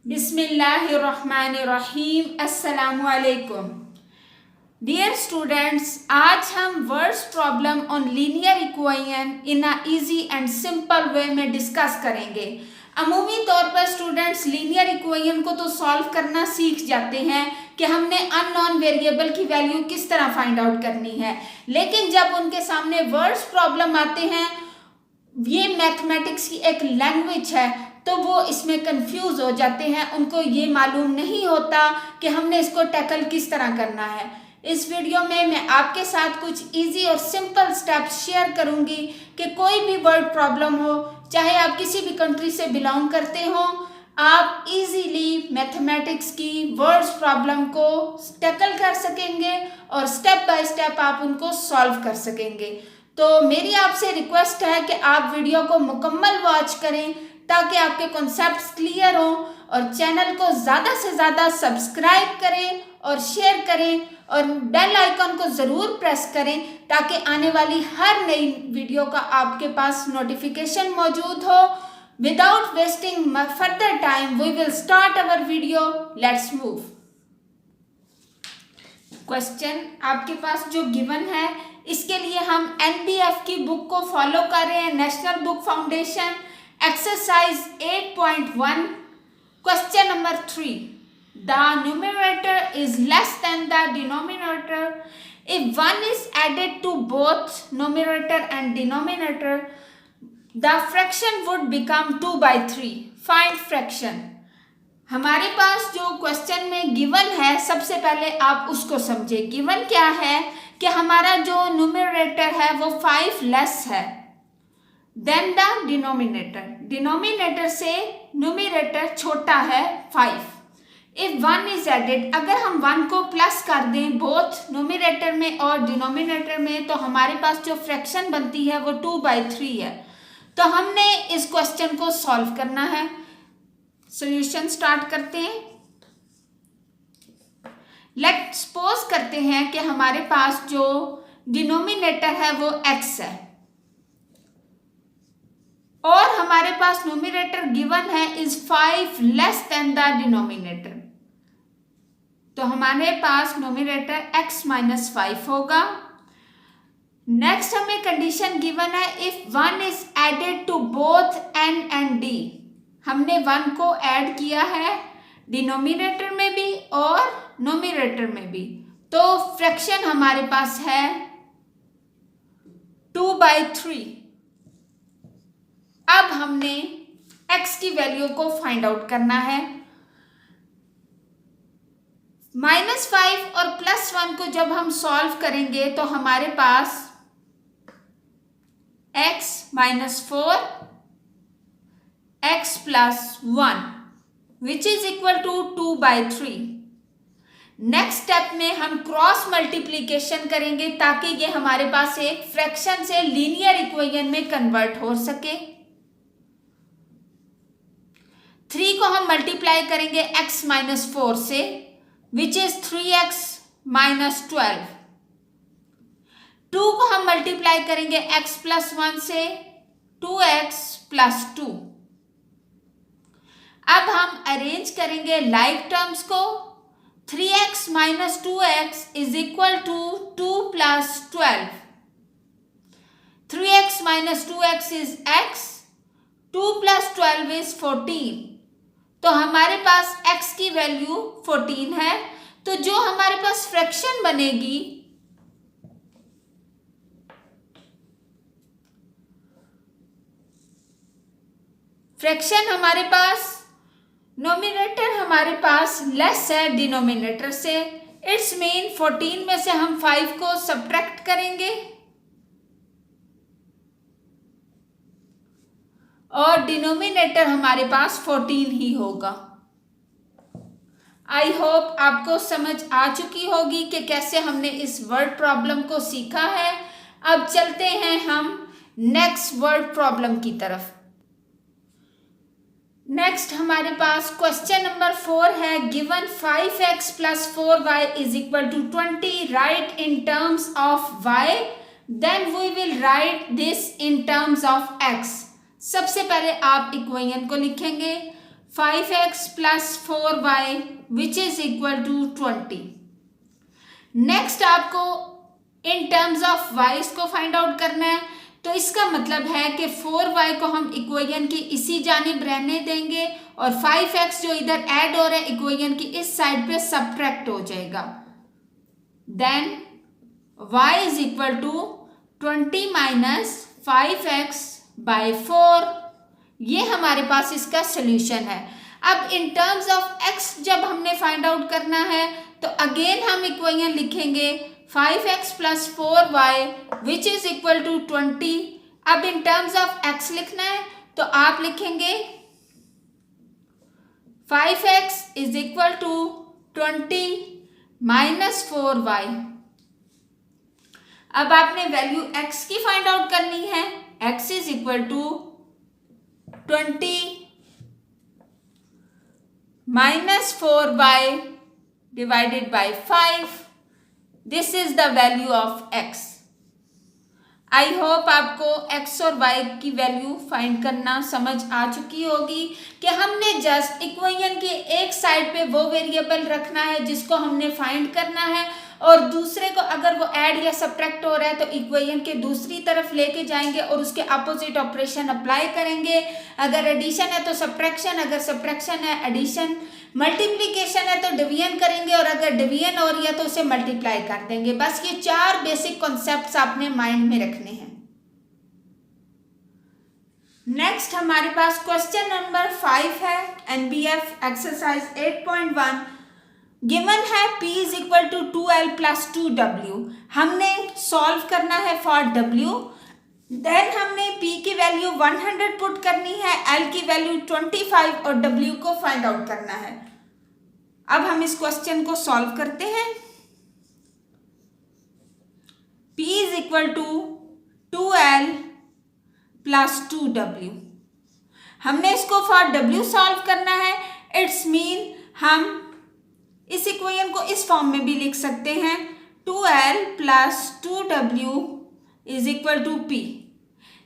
बिस्मिल्लाहिर्रहमानिर्रहीम। अस्सलामुअलैकुम dear students, आज हम words problem on linear equation in a easy and simple way में डिस्कस करेंगे। अमूमी तौर पर स्टूडेंट्स लीनियर इक्वेशन को तो सॉल्व करना सीख जाते हैं कि हमने अननोन वेरिएबल की वैल्यू किस तरह फाइंड आउट करनी है, लेकिन जब उनके सामने वर्ड्स प्रॉब्लम आते हैं, ये मैथमेटिक्स की एक लैंग्वेज है, तो वो इसमें कंफ्यूज हो जाते हैं। उनको ये मालूम नहीं होता कि हमने इसको टैकल किस तरह करना है। इस वीडियो में मैं आपके साथ कुछ इजी और सिंपल स्टेप्स शेयर करूंगी कि कोई भी वर्ड प्रॉब्लम हो, चाहे आप किसी भी कंट्री से बिलोंग करते हो, आप इजीली मैथमेटिक्स की वर्ड्स प्रॉब्लम को टैकल कर सकेंगे और स्टेप बाय स्टेप आप उनको सॉल्व कर सकेंगे। तो मेरी आपसे रिक्वेस्ट है कि आप वीडियो को मुकम्मल वॉच करें ताकि आपके कॉन्सेप्ट्स क्लियर हों, और चैनल को ज़्यादा से ज़्यादा सब्सक्राइब करें और शेयर करें और बेल आइकन को ज़रूर प्रेस करें ताकि आने वाली हर नई वीडियो का आपके पास नोटिफिकेशन मौजूद हो। Without wasting further time we will start our video. Let's move. Question आपके पास जो गिवन है, इसके लिए हम एनबीएफ की बुक को फॉलो कर रहे हैं, national book foundation, exercise 8.1, question number 3। The numerator is less than the denominator if 1 is added to both numerator and denominator, the fraction would become 2/3. Find fraction. हमारे पास जो क्वेश्चन में given है, सबसे पहले आप उसको समझे। गिवन क्या है कि हमारा जो न्यूमरेटर है वो 5 लेस है देन द डिनोमिनेटर। डिनोमिनेटर से न्यूमरेटर छोटा है 5। इफ 1 इज एडेड, अगर हम 1 को प्लस कर दें बोथ न्यूमरेटर में और डिनोमिनेटर में, तो हमारे पास जो फ्रैक्शन बनती है वो 2/3 है। तो हमने इस क्वेश्चन को सॉल्व करना है। सॉल्यूशन स्टार्ट करते हैं। लेट्स सपोज करते हैं कि हमारे पास जो डिनोमिनेटर है वो x है और हमारे पास न्यूमरेटर गिवन है is 5 less than the denominator. तो हमारे पास न्यूमरेटर x - 5 होगा। नेक्स्ट हमें कंडीशन गिवन है if 1 is added to both n and d। हमने 1 को ऐड किया है डिनोमिनेटर में भी और न्यूमरेटर में भी, तो फ्रैक्शन हमारे पास है 2/3। अब हमने x की वैल्यू को फाइंड आउट करना है। -5 और +1 को जब हम सॉल्व करेंगे तो हमारे पास x - 4 x + 1 which is equal to 2/3। Next step में हम क्रॉस मल्टीप्लीकेशन करेंगे ताकि ये हमारे पास एक फ्रैक्शन से लीनियर इक्वेशन में कन्वर्ट हो सके। 3 को हम मल्टीप्लाई करेंगे x - 4 से, विच इज 3x - 12। 2 को हम मल्टीप्लाई करेंगे x + 1 से, 2x + 2। अब हम अरेंज करेंगे लाइक टर्म्स को। 3x - 2x is equal to 2 + 12। 3x - 2x is x, 2 + 12 is 14। तो हमारे पास x की वैल्यू 14 है। तो जो हमारे पास फ्रैक्शन बनेगी हमारे पास नोमिनेटर हमारे पास लेस है डिनोमिनेटर से। इट्स मीन 14 में से हम 5 को सब्ट्रैक्ट करेंगे और डिनोमिनेटर हमारे पास 14 ही होगा। आई होप आपको समझ आ चुकी होगी कि कैसे हमने इस वर्ड प्रॉब्लम को सीखा है। अब चलते हैं हम नेक्स्ट वर्ड प्रॉब्लम की तरफ। नेक्स्ट हमारे पास क्वेश्चन नंबर 4 है। Given 5x + 4y is equal to 20, write in terms of y, then we will write this in terms of x। सबसे पहले आप इक्वेशन को लिखेंगे। 5x plus 4y which is equal to 20. Next आपको इन terms of y को find out करना है, तो इसका मतलब है कि 4y को हम इक्वेशन की इसी जानिब रहने देंगे और 5x जो इधर ऐड हो रहा है इक्वेशन की इस साइड पे सब्ट्रैक्ट हो जाएगा। Then y is equal to 20 minus 5x by 4। ये हमारे पास इसका सोल्यूशन है। अब इन टर्म्स ऑफ x जब हमने फाइंड आउट करना है तो अगेन हम इक्वेशन लिखेंगे 5x plus 4y which is equal to 20। अब इन टर्म्स ऑफ x लिखना है तो आप लिखेंगे 5x is equal to 20 minus 4y। अब आपने वैल्यू x की फाइंड आउट करनी है। x is equal to 20 minus 4y divided by 5. This is the value of x. I hope आपको x और y की वैल्यू फाइंड करना समझ आ चुकी होगी कि हमने जस्ट इक्वेशन के एक साइड पे वो वेरिएबल रखना है जिसको हमने फाइंड करना है और दूसरे को अगर वो ऐड या सब्ट्रैक्ट हो रहा है तो इक्वेशन के दूसरी तरफ लेके जाएंगे और उसके अपोजिट ऑपरेशन अप्लाई करेंगे। अगर एडिशन है तो सब्ट्रैक्शन, अगर सब्ट्रैक्शन है एडिशन, मल्टीप्लिकेशन है तो डिवीजन करेंगे और अगर डिवीजन हो रही है तो उसे मल्टीप्लाई कर देंगे। बस ये 4 बेसिक कॉन्सेप्ट्स आपने माइंड में रखने हैं। नेक्स्ट हमारे पास क्वेश्चन नंबर 5 है एनबीएफ एक्सरसाइज 8.1। गिवन है p is equal to 2l plus 2w। हमने सॉल्व करना है फॉर w। देन हमने p की वैल्यू 100 पुट करनी है, l की वैल्यू 25 और w को फाइंड आउट करना है। अब हम इस क्वेश्चन को सॉल्व करते हैं। p is equal to 2l plus 2w। हमने इसको फॉर w सॉल्व करना है। इट्स मीन हम इस इक्वेशन को इस फॉर्म में भी लिख सकते हैं 2l plus 2w is equal to p,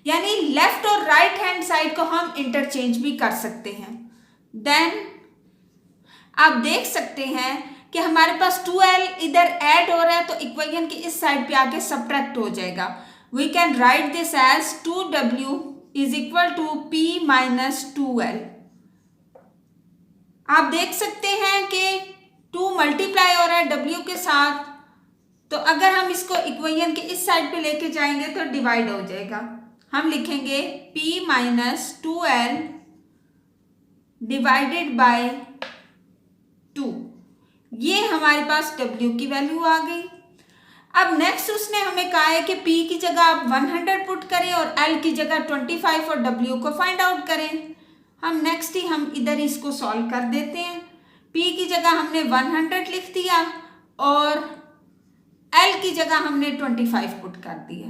यानी लेफ्ट और राइट हैंड साइड को हम इंटरचेंज भी कर सकते हैं। देन आप देख सकते हैं कि हमारे पास 2l इधर ऐड हो रहा है तो इक्वेशन की इस साइड पे आके सब्ट्रैक्ट हो जाएगा। We can write this as 2w is equal to p minus 2l। आप देख सकते हैं कि 2 मल्टीप्लाई हो रहा है w के साथ, तो अगर हम इसको इक्वेशन के इस साइड पे लेके जाएंगे तो डिवाइड हो जाएगा। हम लिखेंगे p minus 2l divided by 2। ये हमारे पास w की वैल्यू आ गई। अब नेक्स्ट उसने हमें कहा है कि p की जगह आप 100 पुट करें और l की जगह 25 और w को फाइंड आउट करें। हम नेक्स्ट ही हम इधर इसको सॉल्व कर देते हैं। p की जगह हमने 100 लिख दिया और l की जगह हमने 25 पुट कर दिया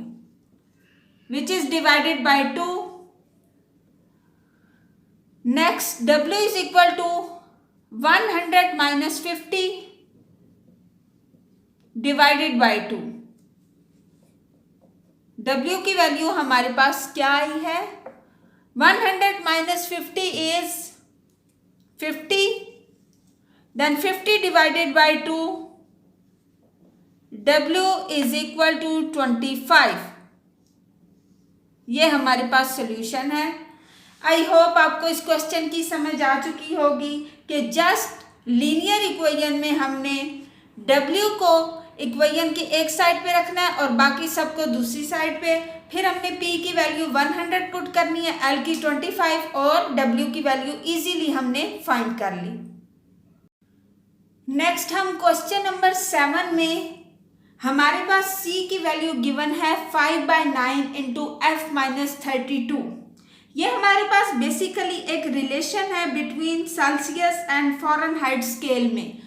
which is divided by 2। Next w is equal to 100 minus 50 divided by 2। w की वैल्यू हमारे पास क्या आई है? 100 minus 50 is 50, then 50 divided by 2, w is equal to 25। ये हमारे पास सोल्यूशन है। आई होप आपको इस क्वेश्चन की समझ आ चुकी होगी कि जस्ट लीनियर इक्वेशन में हमने w को इक्वेशन की एक साइड पे रखना है और बाकी सबको दूसरी साइड पे। फिर हमने p की वैल्यू 100 पुट करनी है, l की 25 और w की वैल्यू इजीली हमने फाइंड कर ली। नेक्स्ट हम क्वेश्चन नंबर 7 में हमारे पास c की वैल्यू गिवन है 5/9 इंटू f माइनस 32। ये हमारे पास बेसिकली एक रिलेशन है between Celsius and Fahrenheit scale में।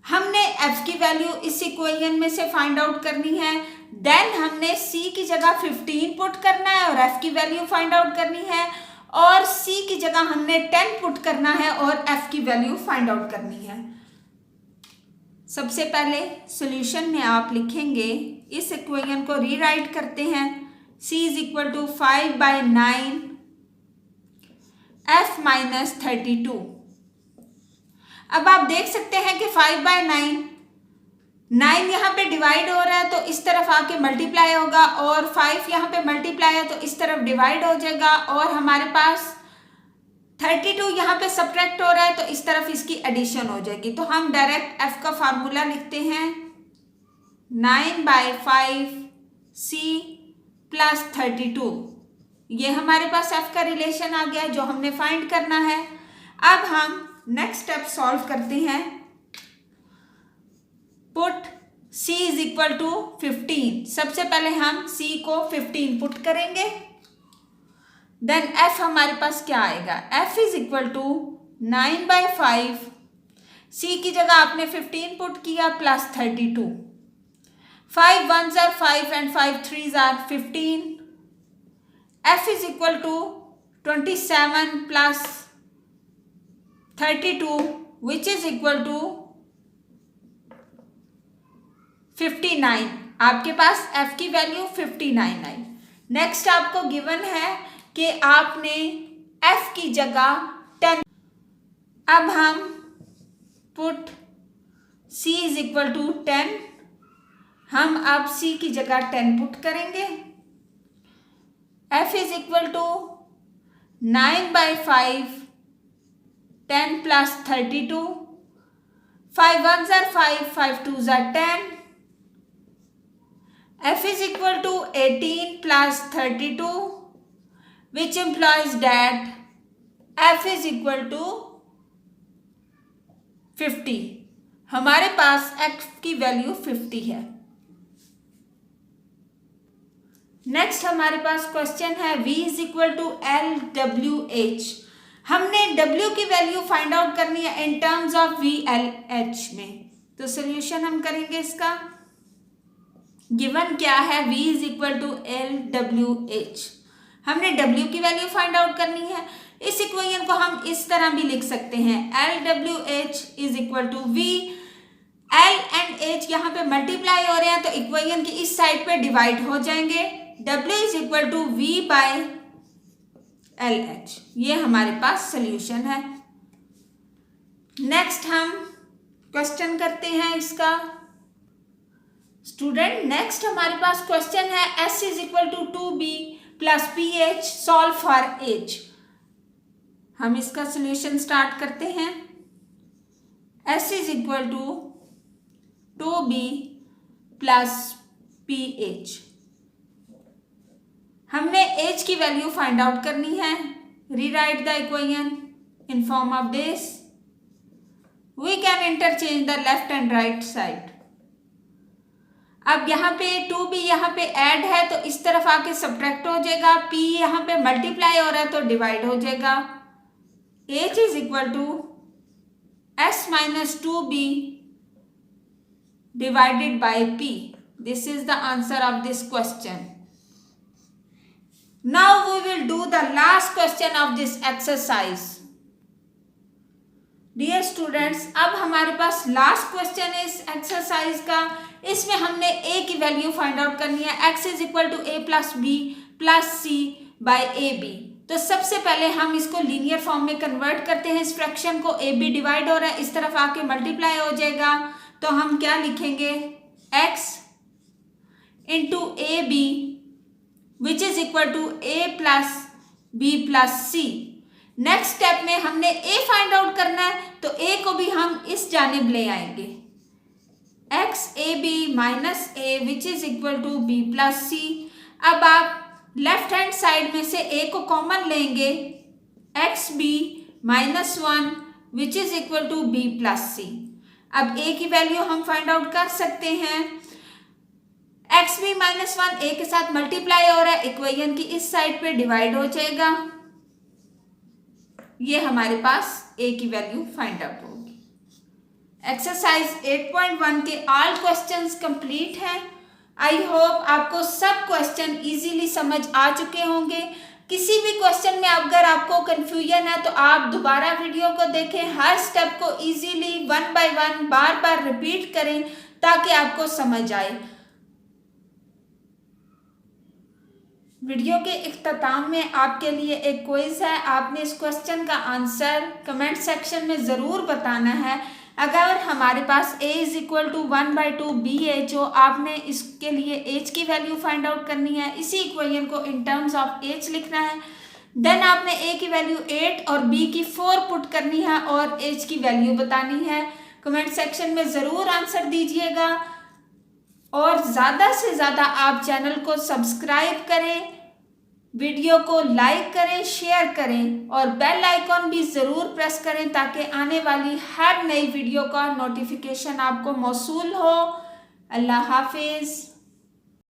हमने f की वैल्यू इस इक्वेशन में से फाइंड आउट करनी है। देन हमने c की जगह 15 पुट करना है और f की वैल्यू फाइंड आउट करनी है और c की जगह हमने 10 पुट करना है और f की वैल्यू फाइंड आउट करनी है। सबसे पहले सॉल्यूशन में आप लिखेंगे, इस इक्वेशन को रीराइट करते हैं। c is equal to 5/9 f minus 32। अब आप देख सकते हैं कि 5/9, 9 यहाँ पे डिवाइड हो रहा है तो इस तरफ आके मल्टीप्लाई होगा, और 5 यहाँ पे मल्टीप्लाई है तो इस तरफ डिवाइड हो जाएगा, और हमारे पास 32 यहाँ पे सब्ट्रैक्ट हो रहा है तो इस तरफ इसकी एडिशन हो जाएगी। तो हम डायरेक्ट f का फार्मूला लिखते हैं 9/5c प्लस 32। ये हमारे पास f का रिलेशन आ गया जो हमने फाइंड करना है। अब हम नेक्स्ट स्टेप सॉल्व करते हैं। Put c is equal to 15। सबसे पहले हम c को 15 पुट करेंगे, देन f हमारे पास क्या आएगा, f is equal to 9/5, c की जगह आपने 15 पुट किया plus 32, 5 1s are 5 and 5 3s are 15, f is equal to 27 plus 32 which is equal to 59। आपके पास f की वैल्यू 59 आई। नेक्स्ट आपको गिवन है कि आपने f की जगह 10। अब हम put c is equal to 10, हम अब c की जगह 10 पुट करेंगे। f is equal to 9/5, 10 plus 32, 5 1s are 5, 5 2s are 10, f is equal to 18 plus 32 which implies that f is equal to 50। हमारे पास f की वैल्यू 50 है। नेक्स्ट हमारे पास क्वेश्चन है v is equal to LWH। हमने w की value find out करनी है इन टर्म्स ऑफ VLH में। तो सोल्यूशन हम करेंगे इसका। गिवन क्या है, v is equal to LWH। हमने w की वैल्यू फाइंड आउट करनी है। इस इक्वेशन को हम इस तरह भी लिख सकते हैं, LWH is equal to v, L and H यहाँ पे मल्टीप्लाई हो रहे हैं तो इक्वेशन की इस साइड पे डिवाइड हो जाएंगे। w is equal to v by LH। ये हमारे पास सोल्यूशन है। नेक्स्ट हम क्वेश्चन करते हैं इसका। स्टूडेंट नेक्स्ट हमारे पास क्वेश्चन है s is equal to 2b plus ph, solve for h। हम इसका सोल्यूशन स्टार्ट करते हैं। s is equal to 2b plus ph। हमने h की वैल्यू फाइंड आउट करनी है। Rewrite the equation in form of this. We can interchange the left and right side. अब यहाँ पे 2b यहाँ पे ऐड है तो इस तरफ आके सब्ट्रैक्ट हो जाएगा, p यहाँ पे मल्टीप्लाई हो रहा है तो डिवाइड हो जाएगा। h is equal to s minus 2b divided by p। This is the answer of this question. Now we will do the last question of this exercise. Dear students, अब हमारे पास last question है इस exercise का। इसमें हमने a की value find out करनी है। x is equal to a plus b plus c by A B. तो सबसे पहले हम इसको लीनियर फॉर्म में कन्वर्ट करते हैं। इस फ्रैक्शन को a b डिवाइड हो रहा है, इस तरफ आके मल्टीप्लाई हो जाएगा। तो हम क्या लिखेंगे, x into A B which is equal to a plus b plus c। Next step में हमने a फाइंड आउट करना है तो a को भी हम इस जानिब ले आएंगे। x A B minus A which is equal to b plus c। अब आप लेफ्ट हैंड साइड में से a को कॉमन लेंगे, X B minus 1 which is equal to b plus c। अब a की वैल्यू हम फाइंड आउट कर सकते हैं। एक्स बी माइनस 1 a के साथ मल्टीप्लाई हो रहा है, इक्वेशन की इस साइड पे डिवाइड हो जाएगा। ये हमारे पास a की वैल्यू फाइंड आउट होगी। एक्सरसाइज 8.1 के ऑल क्वेश्चंस कंप्लीट हैं। आई होप आपको सब क्वेश्चन इजीली समझ आ चुके होंगे। किसी भी क्वेश्चन में अगर आपको कंफ्यूजन है तो आप दोबारा वीडियो को देखें, हर स्टेप को इजीली 1 बाय 1 बार बार रिपीट करें ताकि आपको समझ आए। वीडियो के इख्तिताम में आपके लिए एक क्विज है। आपने इस क्वेश्चन का आंसर कमेंट सेक्शन में ज़रूर बताना है। अगर हमारे पास a is equal to 1/2 B है, जो आपने इसके लिए h की वैल्यू फाइंड आउट करनी है, इसी इक्वेशन को इन टर्म्स ऑफ h लिखना है। देन आपने a की वैल्यू 8 और b की 4 पुट करनी है और h की वैल्यू बतानी है। कमेंट सेक्शन में ज़रूर आंसर दीजिएगा और ज़्यादा से ज़्यादा आप चैनल को सब्सक्राइब करें, वीडियो को लाइक करें, शेयर करें और बेल आइकॉन भी ज़रूर प्रेस करें ताकि आने वाली हर नई वीडियो का नोटिफिकेशन आपको मौसूल हो। अल्लाह हाफिज़।